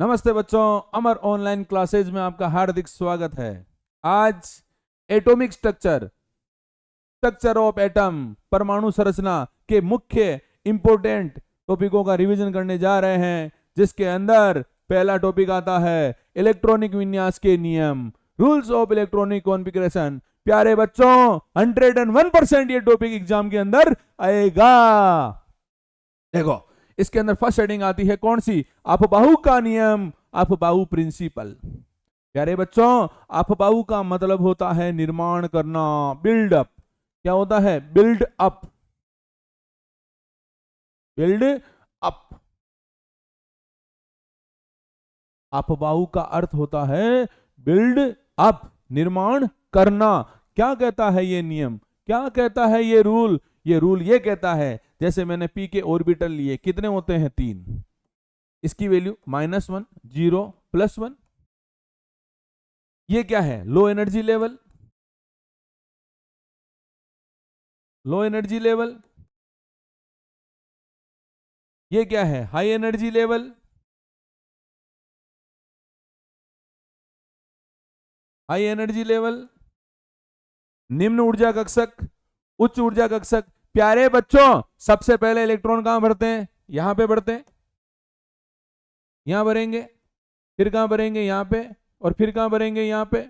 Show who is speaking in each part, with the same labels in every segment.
Speaker 1: नमस्ते बच्चों, अमर online classes में आपका हार्दिक स्वागत है। आज एटॉमिक स्ट्रक्चर ऑफ एटम, परमाणु संरचना के मुख्य इंपोर्टेंट टॉपिकों का रिवीजन करने जा रहे हैं, जिसके अंदर पहला टॉपिक आता है इलेक्ट्रॉनिक विन्यास के नियम, रूल्स ऑफ इलेक्ट्रॉनिक कॉन्फ़िगरेशन। प्यारे बच्चों, 101% ये टॉपिक एग्जाम के अंदर आएगा। देखो, इसके अंदर फर्स्ट हेडिंग आती है कौन सी? अफबाहु का नियम, अफबाहु प्रिंसिपल। प्यारे बच्चों, अफबाहु का मतलब होता है निर्माण करना, बिल्ड अप। क्या होता है? Build up, build up. अफबाहु का अर्थ होता है बिल्ड अप, निर्माण करना। क्या कहता है ये नियम? क्या कहता है ये रूल? ये रूल ये कहता है, जैसे मैंने पी के ऑर्बिटल लिए, कितने होते हैं? 3। इसकी वैल्यू -1, 0, +1। ये क्या है? Low energy level, low energy level. ये क्या है? High energy level, high energy level. निम्न ऊर्जा कक्षक, उच्च ऊर्जा कक्षक। प्यारे बच्चों, सबसे पहले इलेक्ट्रॉन कहां भरते हैं? यहां पे भरते हैं, यहां भरेंगे, फिर कहां भरेंगे? यहां पे, और फिर कहां भरेंगे? यहां पे।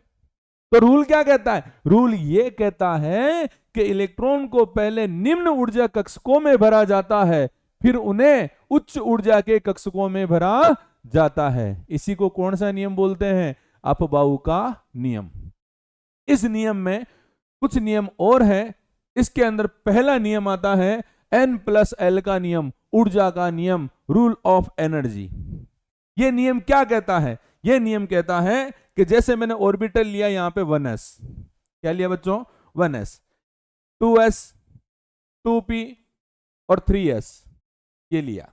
Speaker 1: तो रूल क्या कहता है? रूल ये कहता है कि इलेक्ट्रॉन को पहले निम्न ऊर्जा कक्षकों में भरा जाता है, फिर उन्हें उच्च ऊर्जा के कक्षकों में भरा जाता है। इसी को कौन सा नियम बोलते हैं? अफबाहु का नियम। इस नियम में कुछ नियम और है। इसके अंदर पहला नियम आता है N+L का नियम, ऊर्जा का नियम, रूल ऑफ एनर्जी। यह नियम क्या कहता है? यह नियम कहता है कि जैसे मैंने ऑर्बिटल लिया यहां पे 1s, क्या लिया बच्चों? 1s, 2s, 2p और 3s, ये लिया,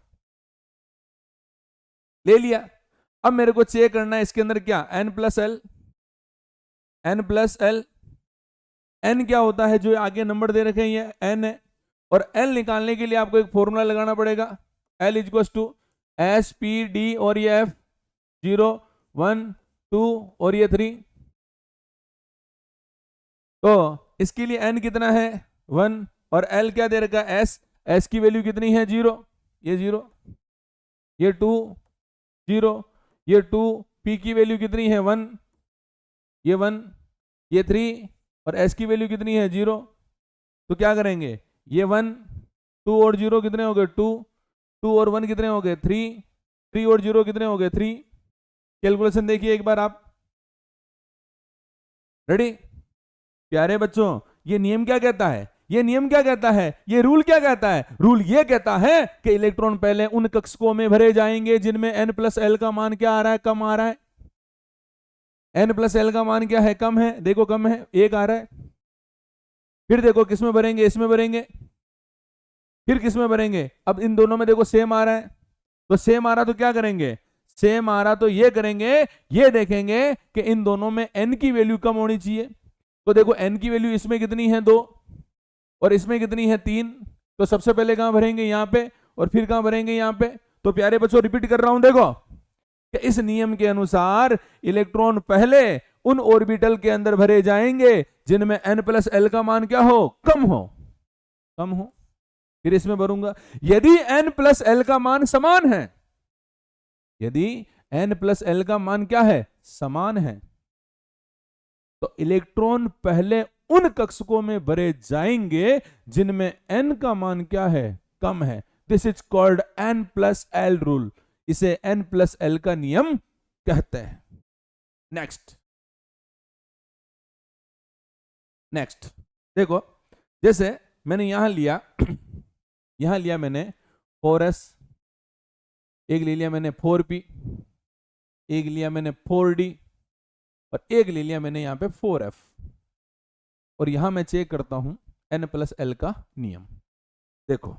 Speaker 1: ले लिया। अब मेरे को चेक करना है इसके अंदर क्या? N+L, N+L। n क्या होता है? जो आगे नंबर दे रखे हैं ये n है, और l निकालने के लिए आपको एक फॉर्मूला लगाना पड़ेगा। l = S/P/D, और ये f 0, 1, 2 और ये 3। तो इसके लिए n कितना है? 1, और l क्या दे रखा है? s की वैल्यू कितनी है? 0, ये 0, ये 2, 0, ये 2, p की वैल्यू कितनी है? 1, ये 1, ये 3, और s की वैल्यू कितनी है? 0। तो क्या करेंगे? ये 1, 2 और 0 कितने हो गए? 2, 2 और 1 कितने हो गए? 3, 3 और 0 कितने हो गए? 3। कैलकुलेशन देखिए एक बार आप। रेडी? प्यारे बच्चों, ये नियम क्या कहता है? ये नियम क्या कहता है? ये रूल क्या कहता है? रूल ये कहता है कि इलेक्ट्रॉन पहले उन कक्षकों में भरे जाएंगे जिनमें N+L का मान क्या आ रहा है? कम आ रहा है। N+L का मान क्या है? कम है। देखो कम है, 1 आ रहा है। फिर देखो किस में भरेंगे? इसमें भरेंगे। फिर किस में भरेंगे? अब इन दोनों में देखो सेम आ रहा है, तो सेम आ रहा तो क्या करेंगे? सेम आ रहा तो ये करेंगे, ये देखेंगे कि इन दोनों में n की वैल्यू कम होनी चाहिए। तो देखो n की वैल्यू इसमें कितनी है? 2, और इसमें कितनी है? 3। तो सबसे पहले कहां भरेंगे? यहां पे, और फिर कहां भरेंगे? यहां पे। तो प्यारे बच्चों, रिपीट कर रहा हूं, देखो कि इस नियम के अनुसार इलेक्ट्रॉन पहले उन ऑर्बिटल के अंदर भरे जाएंगे जिनमें N+L का मान क्या हो? कम हो, कम हो। फिर इसमें भरूंगा। यदि N+L का मान समान है, यदि N+L का मान क्या है? समान है, तो इलेक्ट्रॉन पहले उन कक्षकों में भरे जाएंगे जिनमें n का मान क्या है? कम है। This is called N+L rule. इसे N+L का नियम कहते हैं। नेक्स्ट, नेक्स्ट देखो, जैसे मैंने यहां लिया, यहां लिया मैंने 4s, एक ले लिया मैंने 4p, एक लिया मैंने 4d, और एक ले लिया मैंने यहां पे 4f। और यहां मैं चेक करता हूं N+L का नियम। देखो,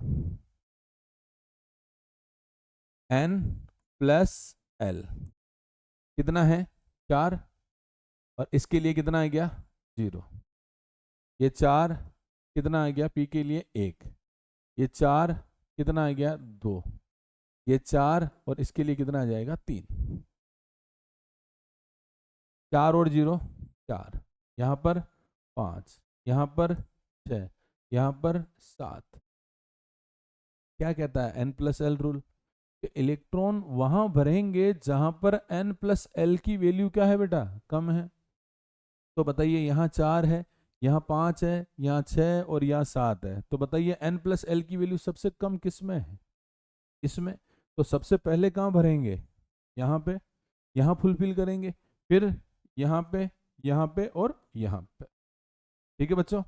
Speaker 1: N+L कितना है? 4, और इसके लिए कितना आ गया? 0। ये 4 कितना आ गया? P के लिए 1। ये 4 कितना आ गया? 2। ये 4, और इसके लिए कितना आ जाएगा? 3। 4 और 0 4, यहाँ पर 5, यहाँ पर 6, यहाँ पर 7। क्या कहता है n+l रूल? इलेक्ट्रॉन वहां भरेंगे जहां पर n+l की वैल्यू क्या है बेटा, कम है। तो बताइए यहाँ 4 है, यहाँ 5 है, यहाँ 6 और यहाँ 7 है, तो बताइए n+l की वैल्यू सबसे कम किस में है? इसमें। तो सबसे पहले कहाँ भरेंगे? यहाँ पे, यहाँ फुलफिल करेंगे, फिर यहाँ पे और यहाँ पे। ठीक है बच्चों,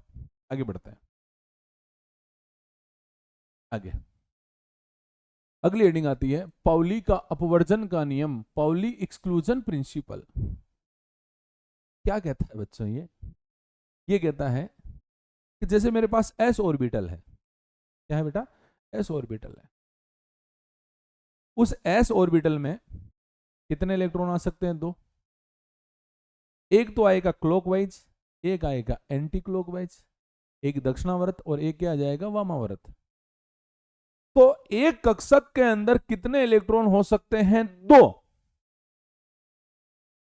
Speaker 1: आगे बढ़ते हैं। आगे अगली हेडिंग आती है पाउली का अपवर्जन का नियम, पाउली एक्सक्लूजन प्रिंसिपल। क्या कहता है बच्चों ये कहता है कि जैसे मेरे पास s ऑर्बिटल है, क्या है बेटा, s ऑर्बिटल है। उस s ऑर्बिटल में कितने इलेक्ट्रॉन आ सकते हैं? 2। एक तो आएगा क्लॉकवाइज, एक आएगा एंटी क्लॉकवाइज, एक दक्षिणावर्त और एक क्या आ जाएगा, वामावर्त। तो एक कक्षक के अंदर कितने इलेक्ट्रॉन हो सकते हैं? 2।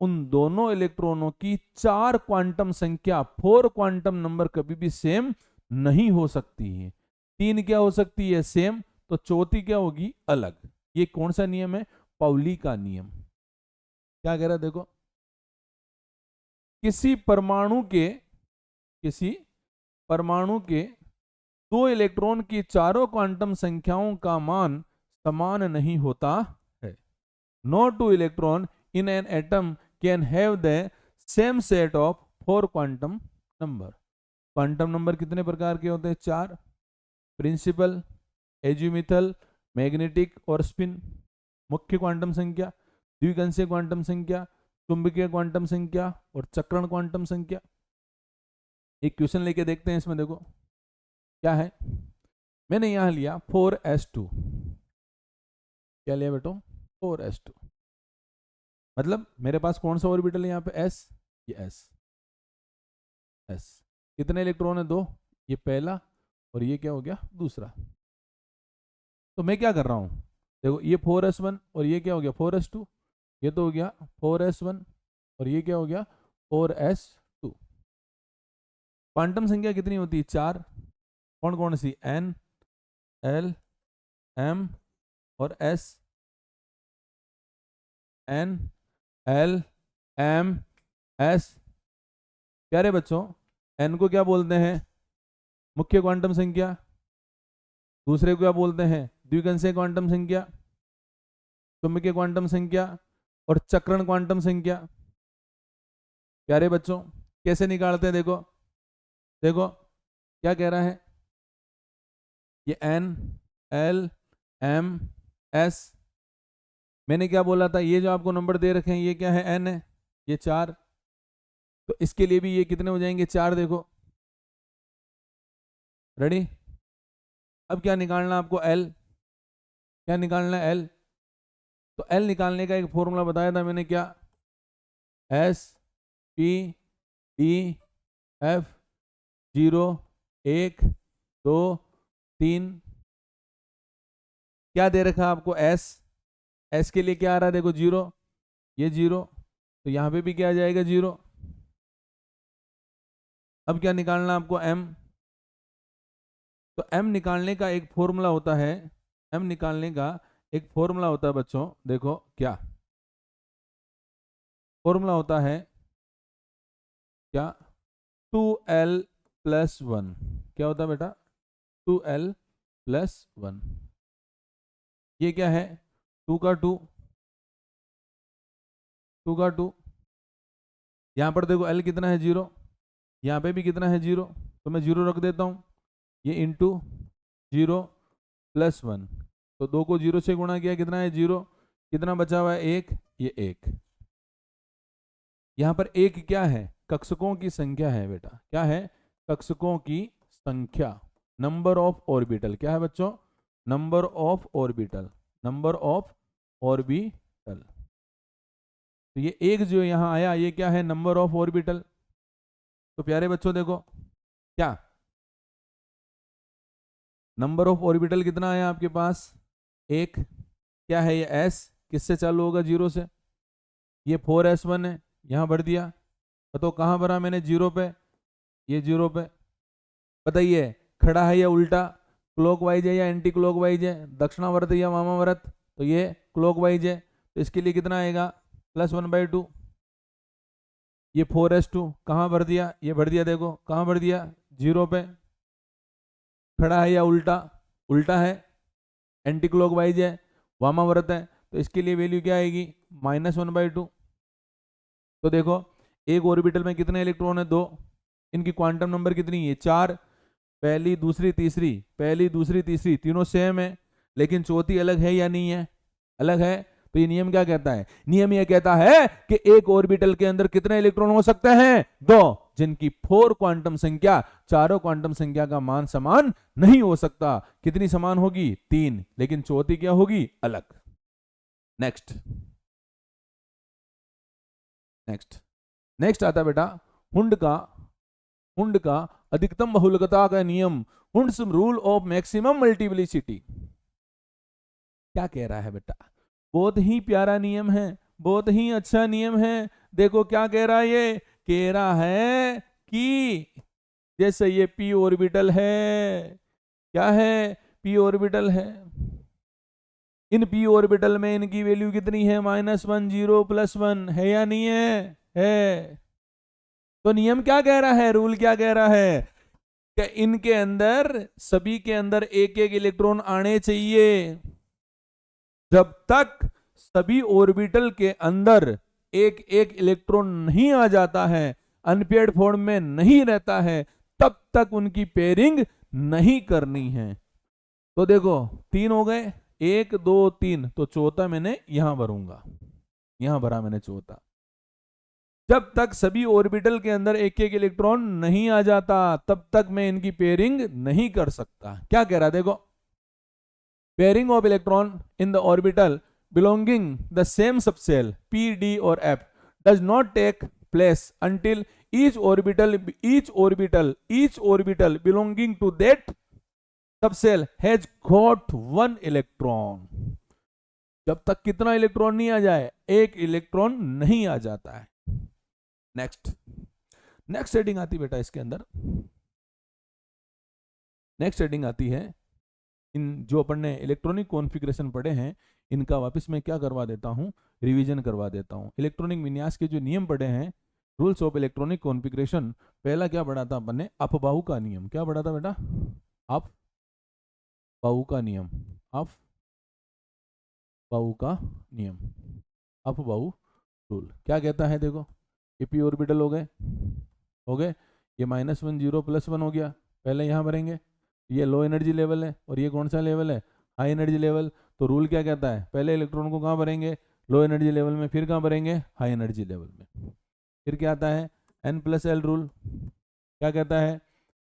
Speaker 1: उन दोनों इलेक्ट्रॉनों की 4 क्वांटम संख्या, 4 क्वांटम नंबर कभी भी सेम नहीं हो सकती है। 3 क्या हो सकती है? सेम। तो चौथी क्या होगी? अलग। ये कौन सा नियम है? पाउली का नियम। क्या कह रहा है देखो, किसी परमाणु के 2 इलेक्ट्रॉन की चारों क्वांटम संख्याओं का मान समान नहीं होता है। No 2 electron in an atom can have the same set of 4 quantum number. Quantum number कितने प्रकार के होते हैं? 4। प्रिंसिपल, एजीमिथल, मैग्नेटिक और स्पिन। मुख्य क्वांटम संख्या, द्विगंशीय क्वांटम संख्या, चुंबकीय क्वांटम संख्या और चक्रण क्वांटम संख्या। एक क्वेश्चन लेके देखते हैं इसमें। देखो क्या है, मैंने यहां लिया 4s2। क्या लिया बेटो? 4s2। मतलब मेरे पास कौन सा ऑर्बिटल है यहाँ पे? s। ये s कितने इलेक्ट्रॉन है? 2। ये पहला और ये क्या हो गया? दूसरा। तो मैं क्या कर रहा हूं, देखो ये 4s1 और ये क्या हो गया? 4s2। ये तो हो गया 4s1 और ये क्या हो गया? 4s2। क्वांटम संख्या कितनी होती है? 4। कौन कौन सी? n, l, m और s। n, l, m, s। प्यारे बच्चों, n को क्या बोलते हैं? मुख्य क्वांटम संख्या। दूसरे को क्या बोलते हैं? द्विगंशीय क्वांटम संख्या, चुंबकीय क्वांटम संख्या और चक्रण क्वांटम संख्या। प्यारे बच्चों, कैसे निकालते हैं? देखो देखो क्या कह रहा है, ये n, l, m, s। मैंने क्या बोला था? ये जो आपको नंबर दे रखे हैं ये क्या है? n है, ये 4। तो इसके लिए भी ये कितने हो जाएंगे? 4। देखो रेडी। अब क्या निकालना आपको? l। क्या निकालना है? l। तो l निकालने का एक फॉर्मूला बताया था मैंने, क्या? s p d f 0 1 2 3। क्या दे रखा आपको? s के लिए क्या आ रहा है? देखो 0, ये 0, तो यहाँ पे भी क्या आ जाएगा? 0। अब क्या निकालना आपको? m। तो m निकालने का एक फॉर्मूला होता है, m निकालने का एक फॉर्मूला होता है बच्चों। देखो क्या फॉर्मूला होता है? क्या? 2l + 1। क्या होता है बेटा? 2l + 1। ये क्या है? 2 का 2, 2 का 2। यहाँ पर देखो l कितना है? 0। यहाँ पे भी कितना है? 0। तो मैं 0 रख देता हूँ। ये इंटू 0 + 1। तो 2 को 0 से गुणा किया, कितना है? 0। कितना बचा हुआ है? 1। ये 1। यहाँ पर 1 क्या है? कक्षकों की संख्या है बेटा। क्या है? कक्षकों की संख्या, नंबर ऑफ ऑर्बिटल। क्या है बच्चों? Number of orbital, number of orbital. तो ये 1 जो यहाँ आया, ये क्या है? Number of orbital. तो प्यारे बच्चों देखो क्या नंबर ऑफ ऑर्बिटल कितना आया आपके पास? 1। क्या है ये? s। किससे चालू होगा? 0 से। ये 4s1 है, यहां भर दिया। बताओ कहां भरा मैंने? जीरो पे, ये जीरो पे। बताइए खड़ा है या उल्टा, क्लॉकवाइज है या एंटी क्लॉकवाइज है, दक्षिणावर्त या वामावर्त? तो ये क्लॉकवाइज है, तो इसके लिए कितना आएगा? +1/2। ये 4s2 कहां भर दिया? ये भर दिया, देखो कहां भर दिया? जीरो पे। खड़ा है या उल्टा? उल्टा है, एंटी क्लॉकवाइज है, वामावर्त है, तो इसके लिए वैल्यू क्या आएगी? -1/2। तो देखो एक ऑर्बिटल में कितने इलेक्ट्रॉन है? 2। इनकी क्वांटम नंबर कितनी है? 4। पहली दूसरी तीसरी, पहली दूसरी तीसरी तीनों सेम है, लेकिन चौथी अलग है या नहीं है? अलग है। तो ये नियम क्या कहता है? नियम ये कहता है कि एक ऑर्बिटल के अंदर कितने इलेक्ट्रॉन हो सकते हैं? 2, जिनकी 4 क्वांटम संख्या, चारों क्वांटम संख्या का मान समान नहीं हो सकता। कितनी समान होगी? 3, लेकिन चौथी क्या होगी? अलग। नेक्स्ट नेक्स्ट नेक्स्ट आता बेटा हुंड का अधिकतम बहुलकता का नियम, Hund's rule of maximum multiplicity. क्या कह रहा है बेटा? बहुत ही प्यारा नियम है, बहुत ही अच्छा नियम है। देखो क्या कह रहा है, ये कह रहा है कि जैसे ये p ऑर्बिटल है, क्या है? p ऑर्बिटल है, इन p ऑर्बिटल में इनकी वैल्यू कितनी है? -1 0 +1 है या नहीं है? है। तो नियम क्या कह रहा है, रूल क्या कह रहा है कि इनके अंदर, सभी के अंदर एक एक इलेक्ट्रॉन आने चाहिए। जब तक सभी ऑर्बिटल के अंदर एक एक इलेक्ट्रॉन नहीं आ जाता है, अनपेयर्ड फॉर्म में नहीं रहता है, तब तक उनकी पेयरिंग नहीं करनी है। तो देखो 3 हो गए, 1 2 3, तो चौथा मैंने यहां भरूंगा, यहां भरा मैंने चौथा। जब तक सभी ऑर्बिटल के अंदर एक एक इलेक्ट्रॉन नहीं आ जाता, तब तक मैं इनकी पेयरिंग नहीं कर सकता। क्या कह रहा? देखो pairing of electron in the orbital belonging the same subshell p, d or f does not take place until each orbital belonging to that subshell has got 1 electron। जब तक कितना इलेक्ट्रॉन नहीं आ जाए, एक इलेक्ट्रॉन नहीं आ जाता है। नेक्स्ट हेडिंग आती बेटा इसके अंदर, नेक्स्ट हेडिंग आती है, इन जो अपन ने इलेक्ट्रॉनिक कॉन्फ़िगरेशन पढ़े हैं, इनका वापस मैं क्या करवा देता हूं? रिवीजन करवा देता हूं। इलेक्ट्रॉनिक विन्यास के जो नियम पढ़े हैं, रूल्स ऑफ इलेक्ट्रॉनिक कॉन्फ़िगरेशन, पहला क्या पढ़ा था अपन ने? अपबाहु का नियम। क्या पढ़ा था बेटा? अपबाहु का नियम, अपबाहु का नियम, अपबाहु रूल क्या कहता है? देखो ये p ऑर्बिटल हो गए, ये -1 0 +1 हो गया, पहले यहां भरेंगे। ये लो एनर्जी लेवल है और ये कौन सा लेवल है? High energy level. तो रूल क्या कहता है? पहले इलेक्ट्रॉन को कहाँ भरेंगे? लो एनर्जी लेवल में, फिर कहाँ भरेंगे? हाई एनर्जी लेवल में। फिर क्या आता है? n+l rule. क्या कहता है?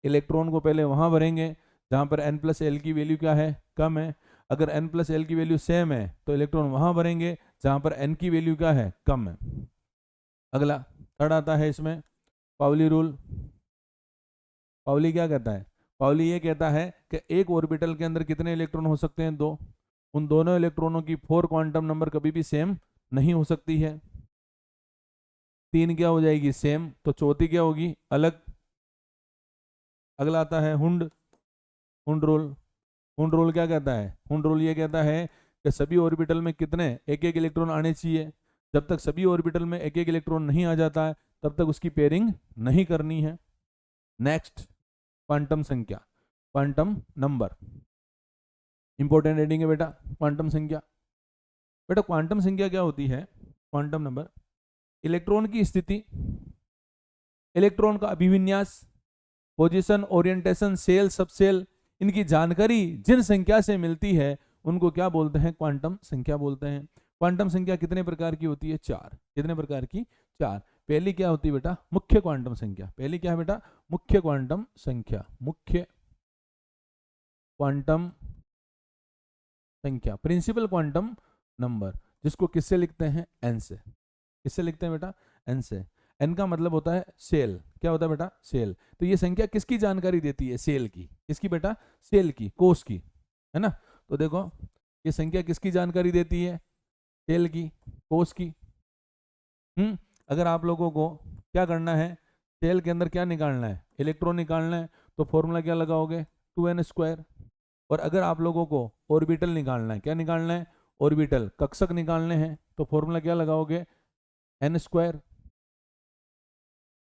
Speaker 1: इलेक्ट्रॉन को पहले वहां भरेंगे जहां पर n+l की वैल्यू क्या है? कम है। अगर n+l की वैल्यू सेम है तो इलेक्ट्रॉन वहां भरेंगे जहां पर n की वैल्यू क्या है? कम है। अगला थर्ड आता है इसमें पाउली रूल। पाउली क्या कहता है? पाउली ये कहता है कि एक ऑर्बिटल के अंदर कितने इलेक्ट्रॉन हो सकते हैं? 2। उन दोनों इलेक्ट्रॉनों की 4 क्वांटम नंबर कभी भी सेम नहीं हो सकती है। 3 क्या हो जाएगी? सेम। तो चौथी क्या होगी? अलग। अगला आता है हुंड रूल। हुंड रूल क्या कहता है? हुंड रूल ये कहता है कि सभी ऑर्बिटल में कितने एक एक इलेक्ट्रॉन आने चाहिए। जब तक सभी ऑर्बिटल में एक एक इलेक्ट्रॉन नहीं आ जाता है, तब तक उसकी पेयरिंग नहीं करनी है। नेक्स्ट क्वांटम संख्या, क्वांटम नंबर, इंपॉर्टेंट हेडिंग है बेटा। क्वांटम संख्या, बेटा क्वांटम संख्या क्या होती है? क्वांटम नंबर इलेक्ट्रॉन की स्थिति, इलेक्ट्रॉन का अभिविन्यास, पोजीशन, ओरिएंटेशन, सेल, सबसेल, इनकी जानकारी जिन संख्या से मिलती है उनको क्या बोलते हैं? क्वांटम संख्या बोलते हैं। क्वांटम संख्या कितने प्रकार की होती है? 4। कितने प्रकार की? 4। पहली क्या होती है बेटा? मुख्य क्वांटम संख्या। पहली क्या है बेटा? मुख्य क्वांटम संख्या। मुख्य क्वांटम संख्या, प्रिंसिपल क्वांटम नंबर, जिसको किससे लिखते हैं? n से। किससे लिखते हैं बेटा? n से। n का मतलब होता है सेल। क्या होता है बेटा? सेल। तो ये संख्या किसकी जानकारी देती है? सेल की। किसकी बेटा? सेल की, कोष की, है ना। तो देखो ये संख्या किसकी जानकारी देती है? सेल की, कोष की। अगर आप लोगों को क्या करना है, सेल के अंदर क्या निकालना है, इलेक्ट्रॉन निकालना है, तो फॉर्मूला क्या लगाओगे, 2n²। और अगर आप लोगों को ऑर्बिटल निकालना है, क्या निकालना है, ऑर्बिटल कक्षक निकालने हैं, तो फॉर्मूला क्या लगाओगे, n²।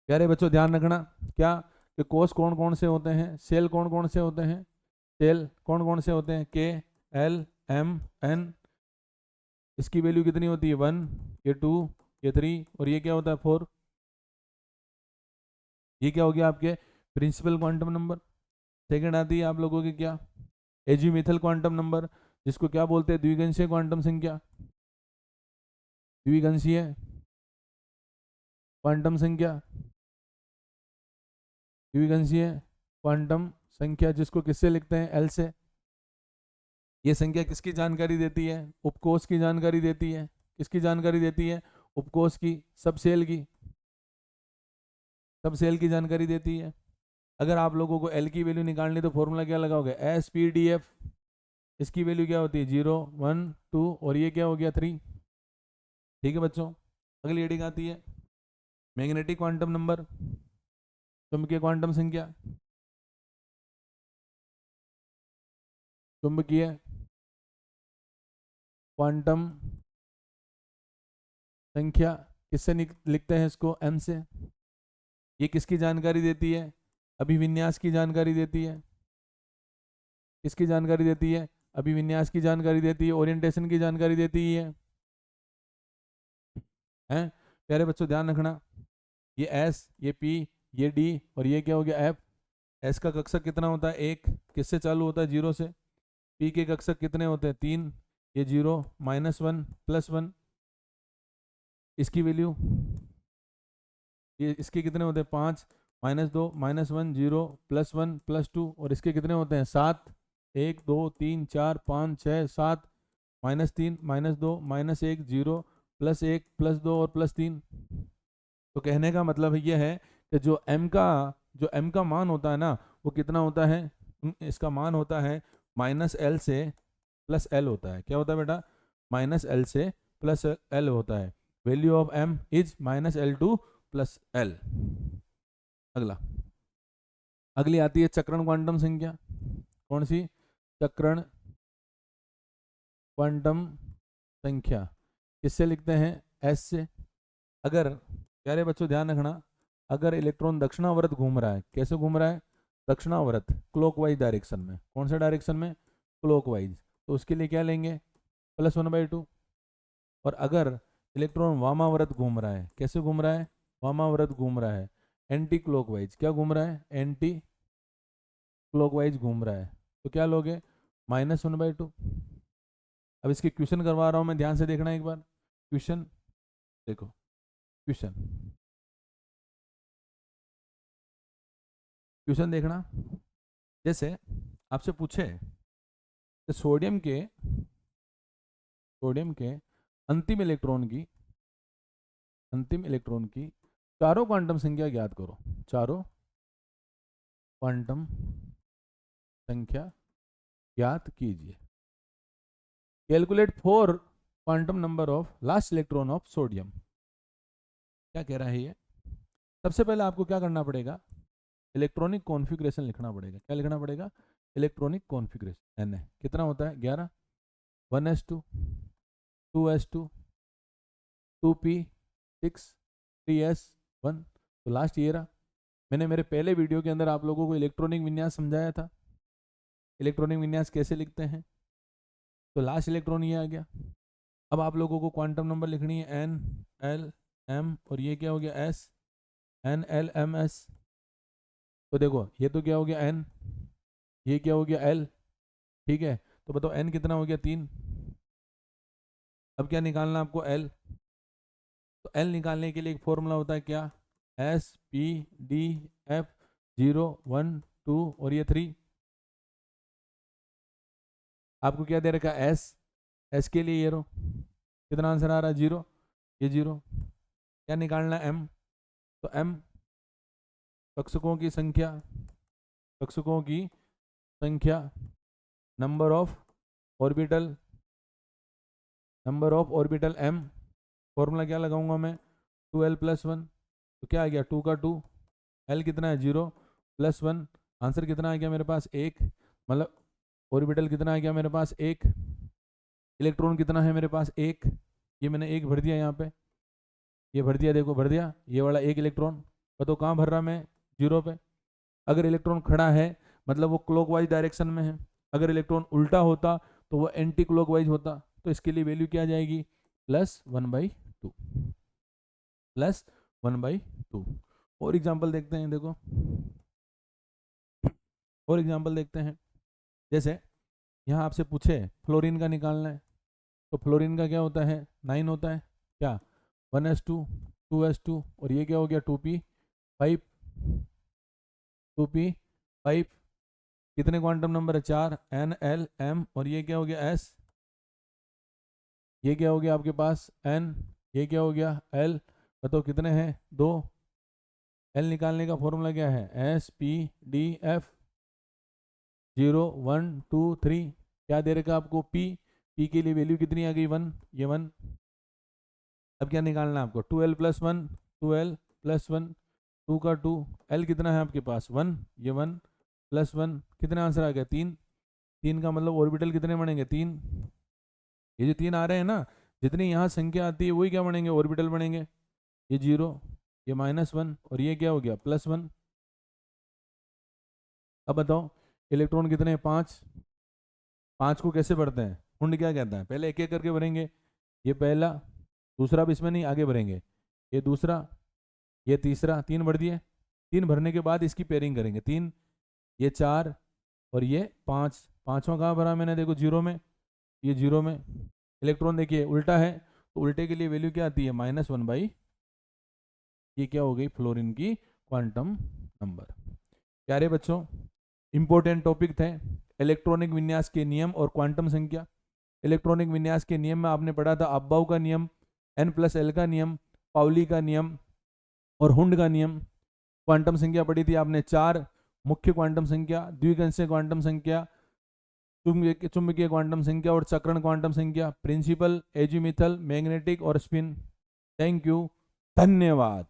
Speaker 1: प्यारे बच्चों ध्यान रखना क्या, कि कोस कौन कौन से होते हैं, सेल कौन कौन से होते हैं, सेल कौन कौन से होते हैं, के, एल, एम, एन। इसकी वैल्यू कितनी होती है, 1, ये 2, ये 3, और ये क्या होता है, 4। ये क्या हो गया आपके प्रिंसिपल क्वांटम नंबर। सेकंड आती है आप लोगों की क्या, एजीमिथल क्वांटम नंबर, जिसको क्या बोलते हैं, द्विगंशीय क्वांटम संख्या। द्विगंशीय क्वांटम संख्या, द्विगंशीय क्वांटम संख्या, जिसको किससे लिखते हैं, एल से। ये संख्या किसकी जानकारी देती है, उपकोष की जानकारी देती है। किसकी जानकारी देती है, उपकोष की, सब सेल की, सब सेल की जानकारी देती है। अगर आप लोगों को एल की वैल्यू निकालनी तो फॉर्मूला क्या लगाओगे, एस पी डी एफ। इसकी वैल्यू क्या होती है, 0, 1, 2, और ये क्या हो गया, 3। ठीक है बच्चों। अगली हेडिंग आती है मैग्नेटिक क्वांटम नंबर, चुंबकीय क्वांटम संख्या। चुंबकीय क्वांटम संख्या किससे लिखते हैं इसको, एम से। ये किसकी जानकारी देती है, अभिविन्यास की जानकारी देती है। किसकी जानकारी देती है, अभिविन्यास की जानकारी देती है, ओरिएंटेशन की जानकारी देती है। हैं प्यारे बच्चों ध्यान रखना, ये एस, ये पी, ये डी, और ये क्या हो गया, एफ। एस का कक्षक कितना होता है, 1, किससे चालू होता है, 0 से। पी के कक्षक कितने होते हैं, 3, ये 0, -1, +1। इसकी वैल्यू, ये इसके कितने होते हैं, 5, -2, -1, 0, +1, +2, और इसके कितने होते हैं, 7, 1, 2, 3, 4, 5, 6, 7, -3, -2, -1, 0, +1, +2 और +3। तो कहने का मतलब ये है कि जो m का मान होता है ना, वो कितना होता है, इसका मान होता है -l से +l होता है। क्या होता है बेटा, -l से +l होता है। Value of m is -l2 + l। अगला, अगली आती है चक्रण क्वांटम संख्या। कौन सी, चक्रण क्वांटम संख्या। किससे लिखते हैं, s से। अगर, प्यारे बच्चों ध्यान रखना, अगर इलेक्ट्रॉन दक्षिणावर्त घूम रहा है, कैसे घूम रहा है, दक्षिणावर्त, क्लॉकवाइज डायरेक्शन में। कौन सा डायरेक्शन में, क्लॉकवाइज, तो उसके लिए क्या लेंगे, +1/2। और अगर इलेक्ट्रॉन वामावर्त घूम रहा है, कैसे घूम रहा है, वामावर्त घूम रहा है, एंटी क्लॉकवाइज, क्या घूम रहा है, एंटी क्लॉकवाइज घूम रहा है, तो क्या लोगे, -1/2। अब इसके क्वेश्चन करवा रहा हूं मैं, ध्यान से देखना एक बार। क्वेश्चन देखो, क्वेश्चन, क्वेश्चन देखना। जैसे आपसे पूछे कि सोडियम के अंतिम इलेक्ट्रॉन की चारों क्वांटम संख्या ज्ञात करो। चारों क्वांटम संख्या ज्ञात कीजिए। Calculate 4 quantum number of last electron of sodium. क्या कह रहा है ये, सबसे पहले आपको क्या करना पड़ेगा, इलेक्ट्रॉनिक कॉन्फ़िगरेशन लिखना पड़ेगा। क्या लिखना पड़ेगा, इलेक्ट्रॉनिक कॉन्फ़िगरेशन। एन कितना होता है, 11, 1s2, 2s2, 2p6, 3s1। तो लास्ट ये रहा। मैंने मेरे पहले वीडियो के अंदर आप लोगों को इलेक्ट्रॉनिक विन्यास समझाया था, इलेक्ट्रॉनिक विन्यास कैसे लिखते हैं। तो लास्ट इलेक्ट्रॉन ये आ गया। अब आप लोगों को क्वांटम नंबर लिखनी है, n, l, m, और ये क्या हो गया, s, n, l, m, s। तो देखो ये तो क्या हो गया n, ये क्या हो गया l। ठीक है, तो बताओ n कितना हो गया, 3। अब क्या निकालना आपको, l। तो l निकालने के लिए एक फॉर्मूला होता है क्या, s p d f, 0, 1, 2 और ये 3। आपको क्या दे रखा है, s के लिए ये रो, कितना आंसर आ रहा है, 0, ये 0। क्या निकालना है, m। तो m कक्षकों की संख्या, कक्षकों की संख्या, number of orbital, number of orbital m। Formula क्या लगाऊंगा मैं, 2l+1, तो क्या आ गया 2 का 2, l कितना है 0 +1, आंसर कितना आ गया मेरे पास 1, मतलब ऑर्बिटल कितना आ गया मेरे पास 1, इलेक्ट्रॉन कितना है मेरे पास 1, ये मैंने 1 भर दिया यहाँ पे, ये भर दिया, देखो भर दिया, ये वाला 1 इलेक्ट्रॉन, बताओ कहाँ भर रहा मैं 0 पे। अगर इलेक्ट्रॉन खड़ा है मतलब वो क्लॉकवाइज डायरेक्शन में है, अगर इलेक्ट्रॉन उल्टा होता तो वो एंटी क्लॉकवाइज होता, तो इसके लिए वैल्यू क्या आ जाएगी +1/2, +1/2। और एग्जांपल देखते हैं, देखो और एग्जांपल देखते हैं, जैसे यहाँ आपसे पूछे फ्लोरीन का निकालना है, तो फ्लोरीन का क्या होता है 9 होता है, क्या 1s2 2s2 और ये क्या हो गया 2p5, 2p5, कितने क्वांटम नंबर है 4, n l m और ये क्या हो गया s, ये क्या हो गया आपके पास n, ये क्या हो गया l, बताओ कितने हैं 2, l निकालने का फॉर्मूला क्या है S_P_D_F 0 1 2 3, क्या दे रखा आपको p के लिए वैल्यू कितनी आ गई 1, ये 1। अब क्या निकालना है आपको 2l+1, 2l+1, 2 का 2, l कितना है आपके पास 1, ये 1 +1, कितने आंसर आ गया 3, 3 का मतलब ऑर्बिटल कितने बनेंगे 3, ये जो 3 आ रहे हैं ना, जितनी यहाँ संख्या आती है वही क्या बनेंगे ऑर्बिटल बनेंगे, ये 0, ये -1 और ये क्या हो गया +1। अब बताओ इलेक्ट्रॉन कितने हैं 5, 5 को कैसे भरते हैं, हुंड क्या कहता है, पहले एक एक करके भरेंगे, ये पहला, दूसरा भी इसमें नहीं आगे भरेंगे, ये दूसरा, ये तीसरा, 3 भर दिए, 3 भरने के बाद इसकी पेयरिंग करेंगे, 3, ये 4 और ये 5, पांचवा कहाँ भरा मैंने, देखो 0 में, ये 0 में, इलेक्ट्रॉन देखिए उल्टा है, तो उल्टे के लिए वैल्यू क्या आती है -1/, ये क्या हो गई फ्लोरीन की क्वांटम नंबर। प्यारे बच्चों इंपॉर्टेंट टॉपिक थे इलेक्ट्रॉनिक विन्यास के नियम और क्वांटम संख्या। इलेक्ट्रॉनिक विन्यास के नियम में आपने पढ़ा था अब्बाउ का नियम, n+l का नियम, पाउली का नियम और हुंड का नियम। क्वांटम संख्या पढ़ी थी आपने 4 मुख्य क्वांटम संख्या, द्विगंशीय क्वांटम संख्या, चुंबकीय क्वांटम संख्या और चक्रण क्वांटम संख्या, प्रिंसिपल, एजीमिथल, मैग्नेटिक और स्पिन। थैंक यू, धन्यवाद।